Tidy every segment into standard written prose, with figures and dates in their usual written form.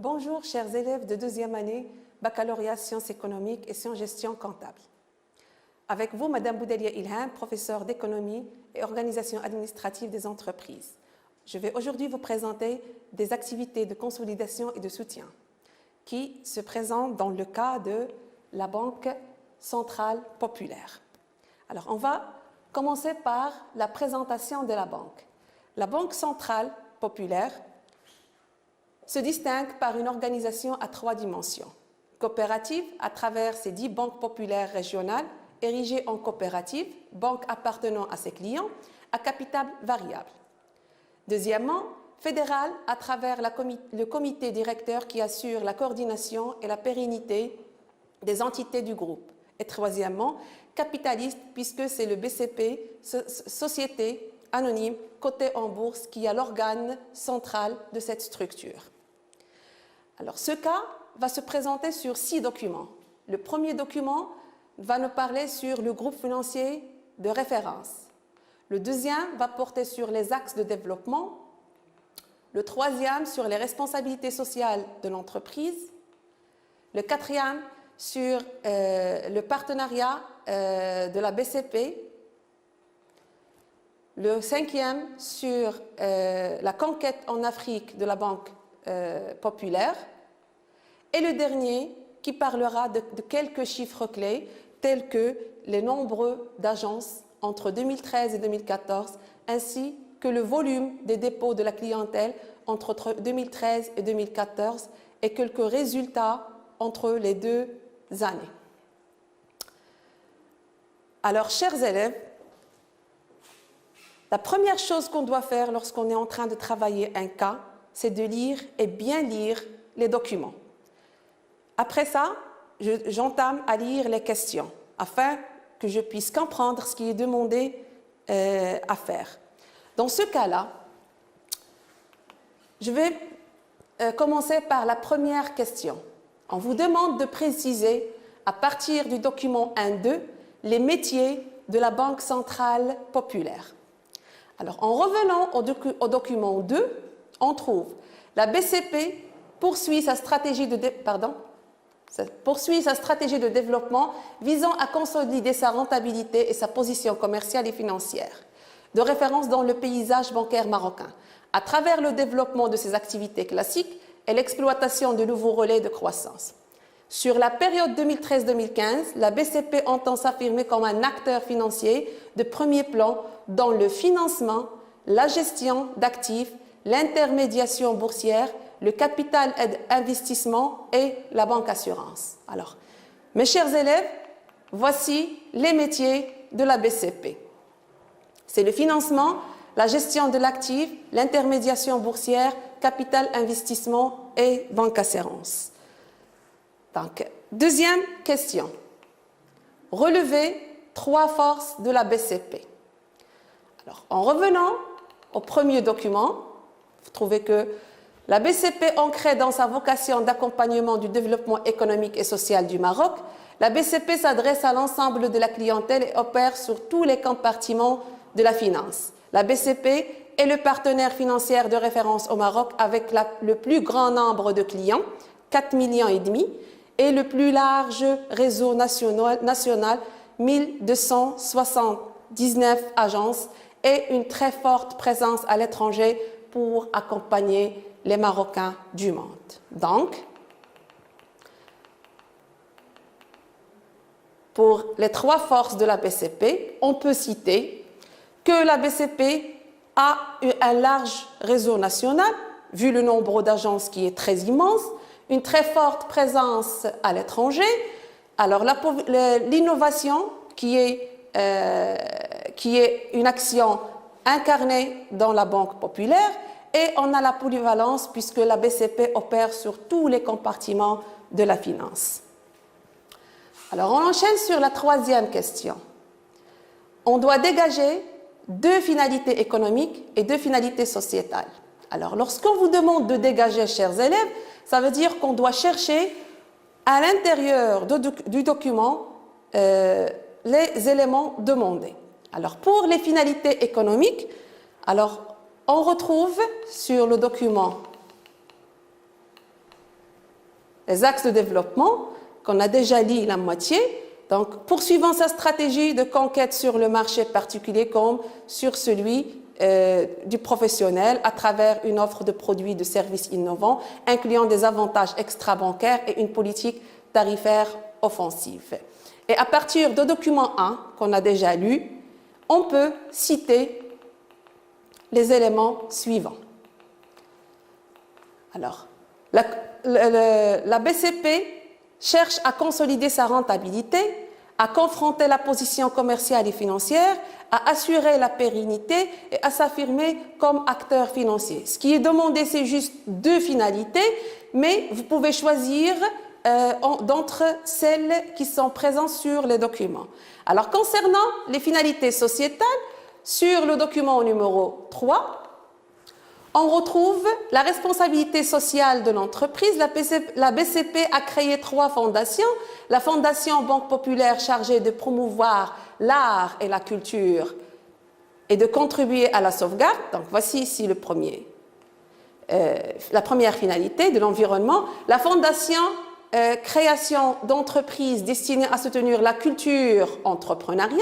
Bonjour chers élèves de deuxième année, baccalauréat sciences économiques et sciences gestion comptable. Avec vous, Madame Boudelia Ilham, professeure d'économie et organisation administrative des entreprises. Je vais aujourd'hui vous présenter des activités de consolidation et de soutien qui se présentent dans le cas de la Banque centrale populaire. Alors, on va commencer par la présentation de la banque. La Banque centrale populaire se distingue par une organisation à 3 dimensions. Coopérative à travers ses 10 banques populaires régionales érigées en coopératives, banques appartenant à ses clients, à capital variable. Deuxièmement, fédérale à travers le comité directeur qui assure la coordination et la pérennité des entités du groupe. Et troisièmement, capitaliste puisque c'est le BCP, société anonyme cotée en bourse, qui est l'organe central de cette structure. Alors, ce cas va se présenter sur 6 documents. Le premier document va nous parler sur le groupe financier de référence. Le deuxième va porter sur les axes de développement. Le troisième sur les responsabilités sociales de l'entreprise. Le quatrième sur le partenariat de la BCP. Le cinquième sur la conquête en Afrique de la Banque populaire. Et le dernier qui parlera de quelques chiffres clés tels que les nombres d'agences entre 2013 et 2014 ainsi que le volume des dépôts de la clientèle entre 2013 et 2014 et quelques résultats entre les 2 années. Alors, chers élèves, la première chose qu'on doit faire lorsqu'on est en train de travailler un cas, c'est de lire et bien lire les documents. Après ça, j'entame à lire les questions afin que je puisse comprendre ce qui est demandé à faire. Dans ce cas-là, je vais commencer par la première question. On vous demande de préciser, à partir du document 1.2, les métiers de la Banque centrale populaire. Alors, en revenant au document 2, on trouve la BCP poursuit sa stratégie de développement visant à consolider sa rentabilité et sa position commerciale et financière de référence dans le paysage bancaire marocain à travers le développement de ses activités classiques et l'exploitation de nouveaux relais de croissance. Sur la période 2013-2015, la BCP entend s'affirmer comme un acteur financier de premier plan dans le financement, la gestion d'actifs, l'intermédiation boursière, le capital investissement et la banque assurance. Alors, mes chers élèves, voici les métiers de la BCP. C'est le financement, la gestion de l'actif, l'intermédiation boursière, capital investissement et banque assurance. Donc, deuxième question. Relevez 3 forces de la BCP. Alors, en revenant au premier document, vous trouvez que la BCP ancrée dans sa vocation d'accompagnement du développement économique et social du Maroc, la BCP s'adresse à l'ensemble de la clientèle et opère sur tous les compartiments de la finance. La BCP est le partenaire financier de référence au Maroc avec le plus grand nombre de clients, 4,5 millions, et le plus large réseau national 1279 agences et une très forte présence à l'étranger pour accompagner les Marocains du monde. Donc, pour les 3 forces de la BCP, on peut citer que la BCP a un large réseau national, vu le nombre d'agences qui est très immense, une très forte présence à l'étranger. Alors, l'innovation qui est une action incarnée dans la Banque populaire, et on a la polyvalence puisque la BCP opère sur tous les compartiments de la finance. Alors, on enchaîne sur la 3e question. On doit dégager 2 finalités économiques et 2 finalités sociétales. Alors, lorsqu'on vous demande de dégager, chers élèves, ça veut dire qu'on doit chercher à l'intérieur du document les éléments demandés. Alors, pour les finalités économiques, alors, on retrouve sur le document les axes de développement, qu'on a déjà lu la moitié. Donc, poursuivant sa stratégie de conquête sur le marché particulier comme sur celui du professionnel à travers une offre de produits et de services innovants, incluant des avantages extra-bancaires et une politique tarifaire offensive. Et à partir de document 1, qu'on a déjà lu, on peut citer les éléments suivants. Alors, la BCP cherche à consolider sa rentabilité, à confronter la position commerciale et financière, à assurer la pérennité et à s'affirmer comme acteur financier. Ce qui est demandé, c'est juste 2 finalités, mais vous pouvez choisir d'entre celles qui sont présentes sur les documents. Alors, concernant les finalités sociétales, sur le document numéro 3, on retrouve la responsabilité sociale de l'entreprise. La BCP a créé 3 fondations. La Fondation Banque Populaire chargée de promouvoir l'art et la culture et de contribuer à la sauvegarde. Donc voici ici la première finalité de l'environnement. La Fondation création d'entreprises destinées à soutenir la culture entrepreneuriale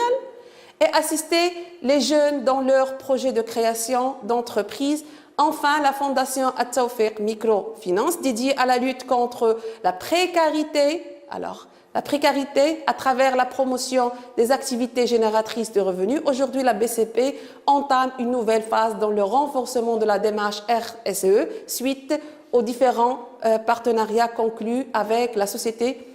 et assister les jeunes dans leurs projets de création d'entreprises. Enfin, la Fondation At-Tawfiq Microfinance, dédiée à la lutte contre la précarité. Alors, la précarité à travers la promotion des activités génératrices de revenus. Aujourd'hui, la BCP entame une nouvelle phase dans le renforcement de la démarche RSE suite aux différents partenariats conclus avec la Société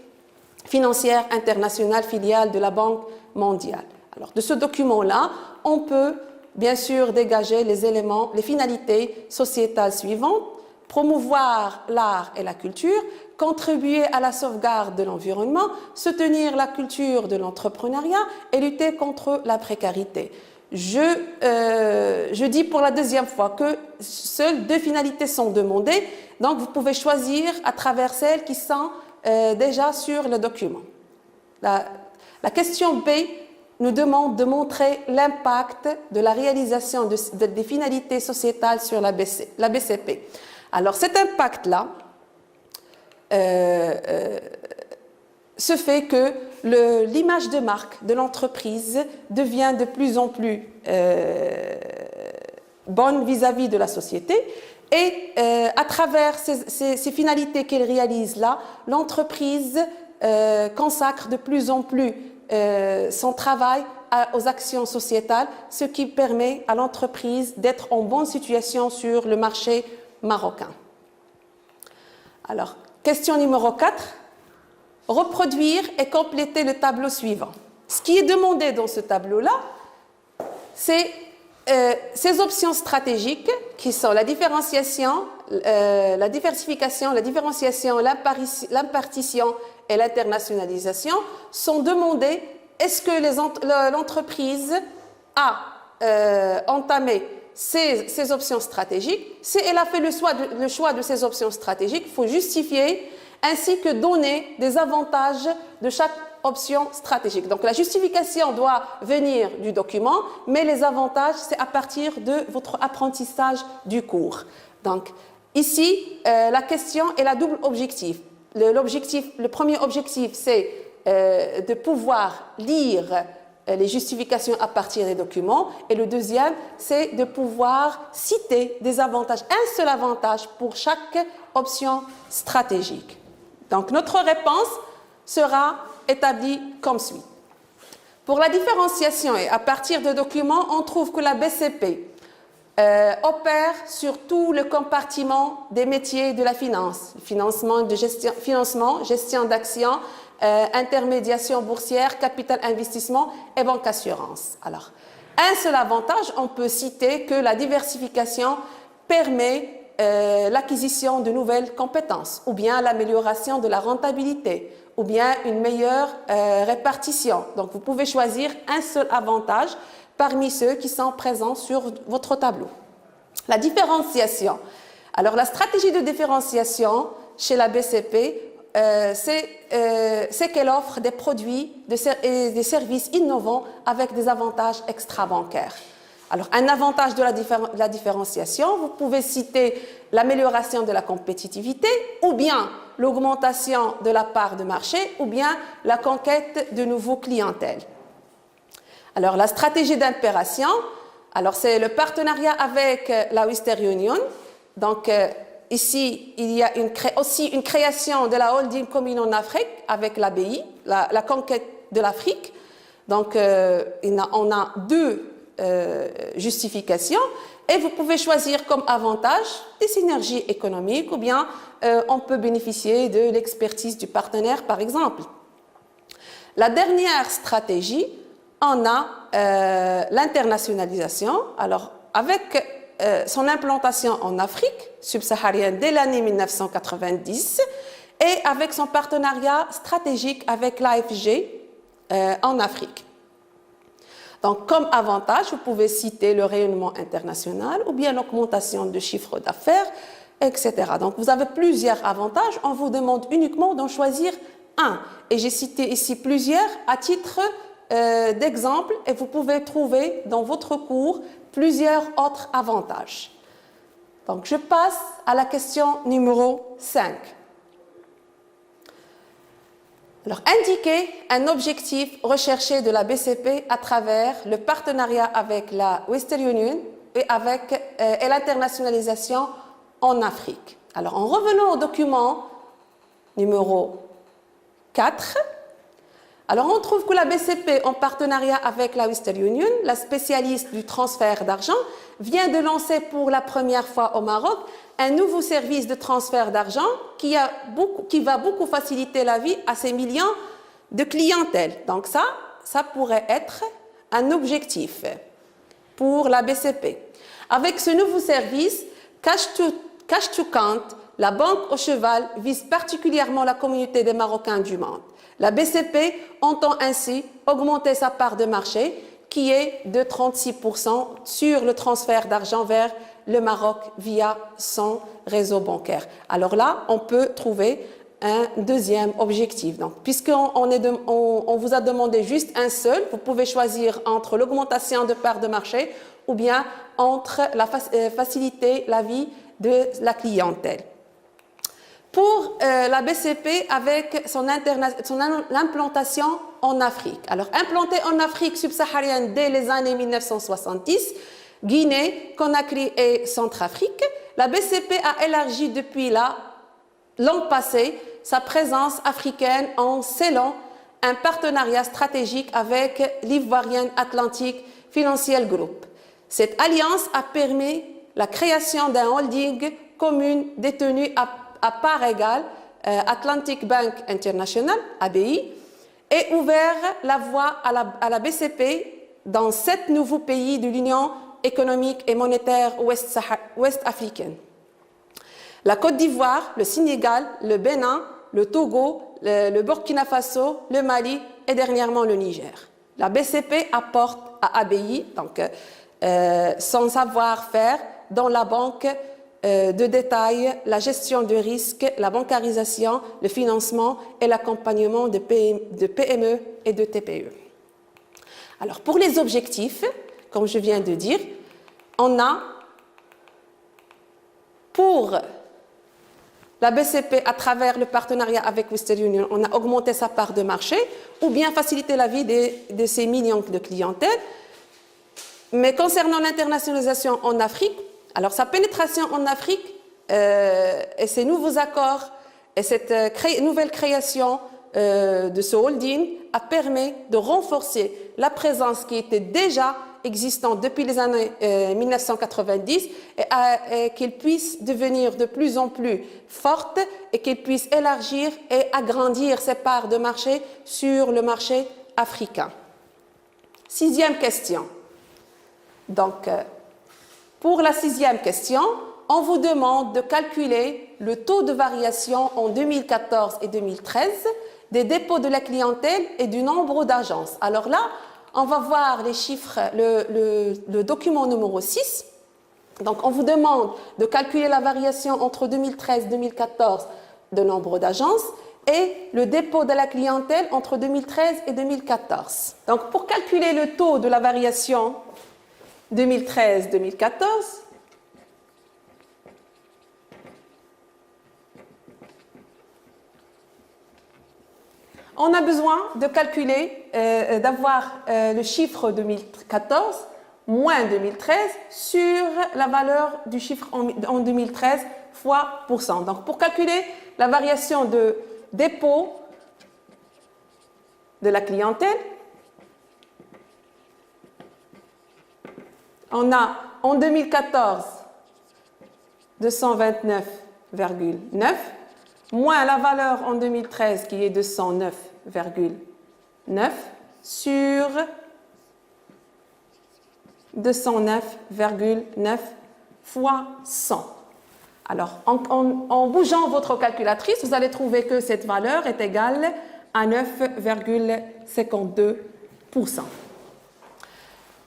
financière internationale filiale de la Banque mondiale. Alors, de ce document-là, on peut bien sûr dégager les éléments, les finalités sociétales suivantes: promouvoir l'art et la culture, contribuer à la sauvegarde de l'environnement, soutenir la culture de l'entrepreneuriat et lutter contre la précarité. Je dis pour la 2e fois que seules 2 finalités sont demandées, donc vous pouvez choisir à travers celles qui sont déjà sur le document. La question B nous demande de montrer l'impact de la réalisation des finalités sociétales sur la BCP. Alors cet impact-là se fait que l'image de marque de l'entreprise devient de plus en plus bonne vis-à-vis de la société et à travers ces finalités qu'elle réalise là, l'entreprise consacre de plus en plus son travail aux actions sociétales, ce qui permet à l'entreprise d'être en bonne situation sur le marché marocain. Alors, question numéro 4, reproduire et compléter le tableau suivant. Ce qui est demandé dans ce tableau-là, c'est ces options stratégiques qui sont la différenciation, la diversification, la différenciation, l'impartition et l'internationalisation sont demandées. Est-ce que l'entreprise a entamé ces options stratégiques? Si elle a fait le choix de ces options stratégiques, il faut justifier ainsi que donner des avantages de chaque option stratégique. Donc la justification doit venir du document, mais les avantages, c'est à partir de votre apprentissage du cours. Donc ici, la question est la double objectif. Le premier objectif, c'est de pouvoir lire les justifications à partir des documents. Et le deuxième, c'est de pouvoir citer des avantages, un seul avantage pour chaque option stratégique. Donc notre réponse sera établie comme suit. Pour la différenciation et à partir de documents, on trouve que la BCP opère sur tout le compartiment des métiers de la finance, financement, gestion d'actions, intermédiation boursière, capital investissement et banque assurance. Alors, un seul avantage, on peut citer que la diversification permet l'acquisition de nouvelles compétences, ou bien l'amélioration de la rentabilité, ou bien une meilleure répartition. Donc, vous pouvez choisir un seul avantage parmi ceux qui sont présents sur votre tableau. La différenciation. Alors, la stratégie de différenciation chez la BCP, c'est qu'elle offre des produits et des services innovants avec des avantages extra-bancaires. Alors, un avantage de la différenciation, vous pouvez citer l'amélioration de la compétitivité, ou bien l'augmentation de la part de marché, ou bien la conquête de nouveaux clientèles. Alors, la stratégie d'impération, alors c'est le partenariat avec la Western Union. Donc, ici, il y a aussi une création de la holding commune en Afrique avec la BI, la conquête de l'Afrique. Donc, on a deux justifications et vous pouvez choisir comme avantage des synergies économiques ou bien on peut bénéficier de l'expertise du partenaire, par exemple. La dernière stratégie, on a l'internationalisation. Alors, avec son implantation en Afrique subsaharienne dès l'année 1990 et avec son partenariat stratégique avec l'AFG en Afrique. Donc, comme avantage, vous pouvez citer le rayonnement international ou bien l'augmentation de chiffre d'affaires, etc. Donc, vous avez plusieurs avantages. On vous demande uniquement d'en choisir un. Et j'ai cité ici plusieurs à titre d'exemple et vous pouvez trouver dans votre cours plusieurs autres avantages. Donc, je passe à la question numéro 5. Alors, indiquer un objectif recherché de la BCP à travers le partenariat avec la Western Union et l'internationalisation en Afrique. Alors, en revenant au document numéro 4, alors on trouve que la BCP, en partenariat avec la Western Union, la spécialiste du transfert d'argent, vient de lancer pour la première fois au Maroc un nouveau service de transfert d'argent qui va beaucoup faciliter la vie à ces millions de clientèle. Donc ça pourrait être un objectif pour la BCP. Avec ce nouveau service, Cash to Count, la banque au cheval vise particulièrement la communauté des Marocains du monde. La BCP entend ainsi augmenter sa part de marché qui est de 36% sur le transfert d'argent vers le Maroc via son réseau bancaire. Alors là, on peut trouver un deuxième objectif. Donc, puisqu'on vous a demandé juste un seul, vous pouvez choisir entre l'augmentation de part de marché ou bien entre faciliter la vie de la clientèle. Pour la BCP avec son implantation en Afrique. Alors, implantée en Afrique subsaharienne dès les années 1970, Guinée, Conakry et Centrafrique, la BCP a élargi depuis l'an passé sa présence africaine en scellant un partenariat stratégique avec l'Ivoirian Atlantic Financial Group. Cette alliance a permis la création d'un holding commun détenu à part égale, Atlantic Bank International, ABI, et ouvert la voie à la BCP dans 7 nouveaux pays de l'Union économique et monétaire ouest-africaine. La Côte d'Ivoire, le Sénégal, le Bénin, le Togo, le Burkina Faso, le Mali et dernièrement le Niger. La BCP apporte à ABI donc, son savoir-faire dans la banque de détail, la gestion de risque, la bancarisation, le financement et l'accompagnement de PME et de TPE. Alors, pour les objectifs, comme je viens de dire, on a pour la BCP, à travers le partenariat avec Western Union, on a augmenté sa part de marché ou bien facilité la vie de ces millions de clientèle. Mais concernant l'internationalisation en Afrique, alors sa pénétration en Afrique et ces nouveaux accords et cette nouvelle création de ce holding a permis de renforcer la présence qui était déjà existante depuis les années 1990 et qu'elle puisse devenir de plus en plus forte et qu'elle puisse élargir et agrandir ses parts de marché sur le marché africain. 6e question. Donc, pour la 6e question, on vous demande de calculer le taux de variation en 2014 et 2013 des dépôts de la clientèle et du nombre d'agences. Alors là, on va voir les chiffres, le document numéro 6. Donc, on vous demande de calculer la variation entre 2013 et 2014 de nombre d'agences et le dépôt de la clientèle entre 2013 et 2014. Donc, pour calculer le taux de la variation 2013-2014. On a besoin de calculer, d'avoir le chiffre 2014 moins 2013 sur la valeur du chiffre en 2013 fois %. Donc, pour calculer la variation de dépôt de la clientèle, on a en 2014 229,9 moins la valeur en 2013 qui est 209,9 sur 209,9 fois 100. Alors, en bougeant votre calculatrice, vous allez trouver que cette valeur est égale à 9,52%.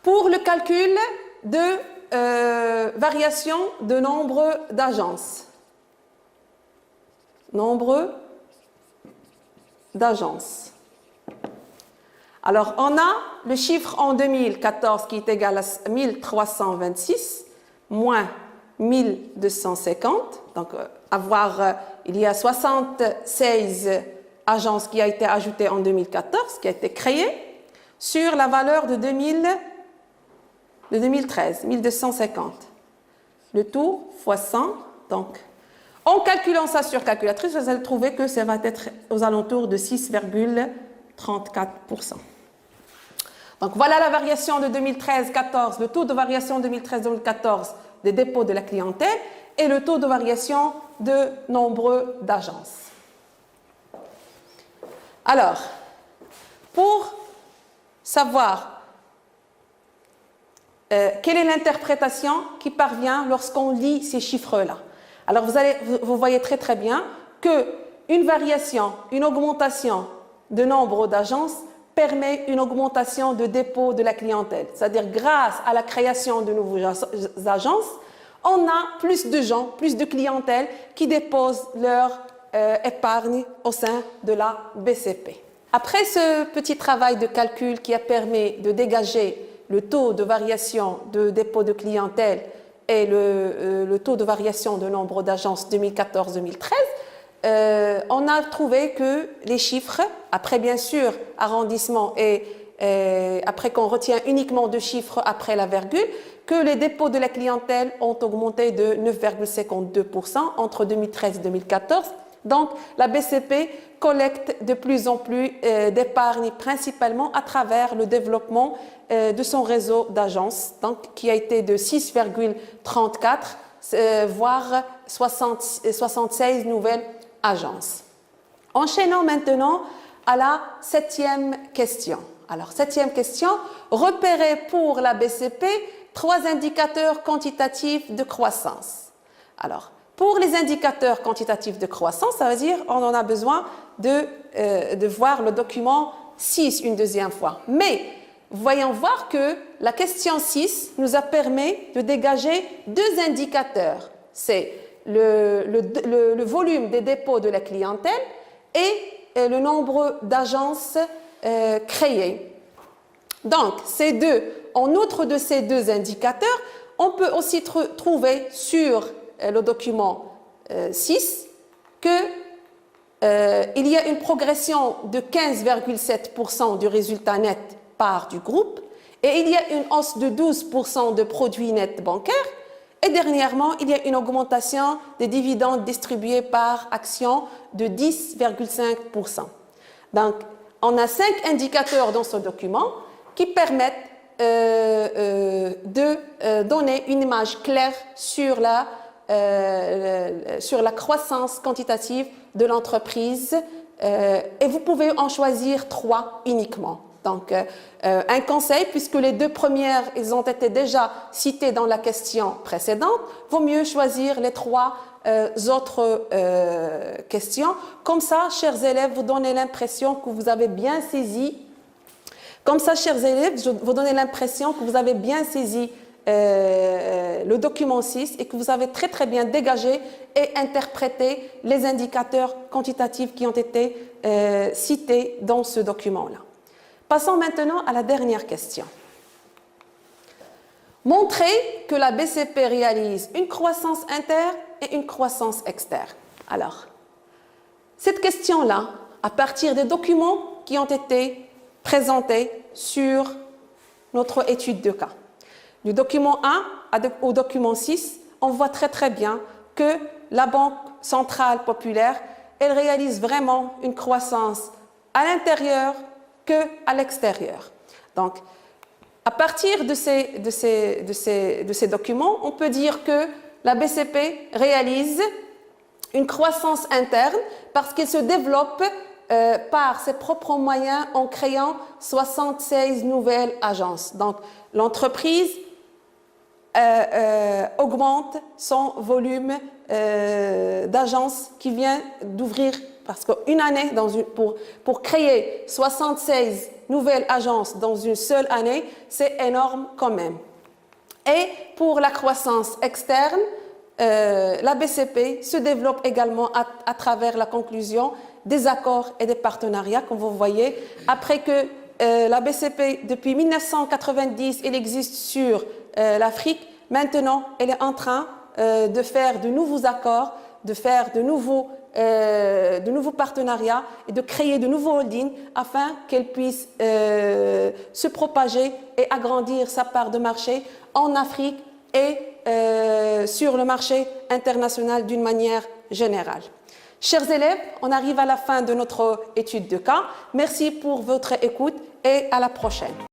Pour le calcul de variation de nombre d'agences. Nombre d'agences. Alors, on a le chiffre en 2014 qui est égal à 1326 moins 1250. Donc, il y a 76 agences qui a été ajoutées en 2014, qui a été créée, sur la valeur de 2013, 1250. Le tout fois 100. Donc, en calculant ça sur calculatrice, vous allez trouver que ça va être aux alentours de 6,34%. Donc, voilà la variation de 2013-14, le taux de variation 2013-2014 des dépôts de la clientèle et le taux de variation de nombre d'agences. Alors, pour savoir quelle est l'interprétation qui parvient lorsqu'on lit ces chiffres-là. Alors, vous voyez très très bien qu'une variation, une augmentation de nombre d'agences permet une augmentation de dépôt de la clientèle. C'est-à-dire, grâce à la création de nouvelles agences, on a plus de gens, plus de clientèle qui déposent leur épargne au sein de la BCP. Après ce petit travail de calcul qui a permis de dégager le taux de variation de dépôt de clientèle et le taux de variation de nombre d'agences 2014-2013, on a trouvé que les chiffres, après bien sûr arrondissement et après qu'on retient uniquement deux chiffres après la virgule, que les dépôts de la clientèle ont augmenté de 9,52% entre 2013 et 2014. Donc, la BCP collecte de plus en plus d'épargne, principalement à travers le développement de son réseau d'agences, qui a été de 6,34, voire 76 nouvelles agences. Enchaînons maintenant à la 7e question. Alors, 7e question, repérer pour la BCP 3 indicateurs quantitatifs de croissance. Alors, pour les indicateurs quantitatifs de croissance, ça veut dire qu'on en a besoin de voir le document 6 une deuxième fois. Mais voyons voir que la question 6 nous a permis de dégager 2 indicateurs. C'est le volume des dépôts de la clientèle et le nombre d'agences créées. Donc, en outre de ces 2 indicateurs, on peut aussi trouver sur le document 6 qu'il y a une progression de 15,7% du résultat net part du groupe et il y a une hausse de 12% de produits nets bancaires et dernièrement, il y a une augmentation des dividendes distribués par action de 10,5%. Donc, on a 5 indicateurs dans ce document qui permettent de donner une image claire sur la croissance quantitative de l'entreprise et vous pouvez en choisir 3 uniquement. Donc, un conseil, puisque les 2 premières, ils ont été déjà citées dans la question précédente, vaut mieux choisir les 3 autres questions. Comme ça, chers élèves, vous donnez l'impression que vous avez bien saisi. Comme ça, chers élèves, vous donnez l'impression que vous avez bien saisi le document 6 et que vous avez très très bien dégagé et interprété les indicateurs quantitatifs qui ont été cités dans ce document-là. Passons maintenant à la dernière question. Montrer que la BCP réalise une croissance interne et une croissance externe. Alors, cette question-là, à partir des documents qui ont été présentés sur notre étude de cas. Du document 1 au document 6, on voit très bien que la Banque centrale populaire, elle réalise vraiment une croissance à l'intérieur qu'à l'extérieur. Donc, à partir de ces documents, on peut dire que la BCP réalise une croissance interne parce qu'elle se développe par ses propres moyens en créant 76 nouvelles agences. Donc, l'entreprise augmente son volume d'agences qui vient d'ouvrir, parce qu'une année, pour créer 76 nouvelles agences dans une seule année, c'est énorme quand même. Et pour la croissance externe, la BCP se développe également à travers la conclusion des accords et des partenariats, comme vous voyez. Après que la BCP, depuis 1990, elle existe sur l'Afrique, maintenant, elle est en train de faire de nouveaux accords, de faire de nouveaux partenariats et de créer de nouveaux holdings afin qu'elle puisse se propager et agrandir sa part de marché en Afrique et sur le marché international d'une manière générale. Chers élèves, on arrive à la fin de notre étude de cas. Merci pour votre écoute et à la prochaine.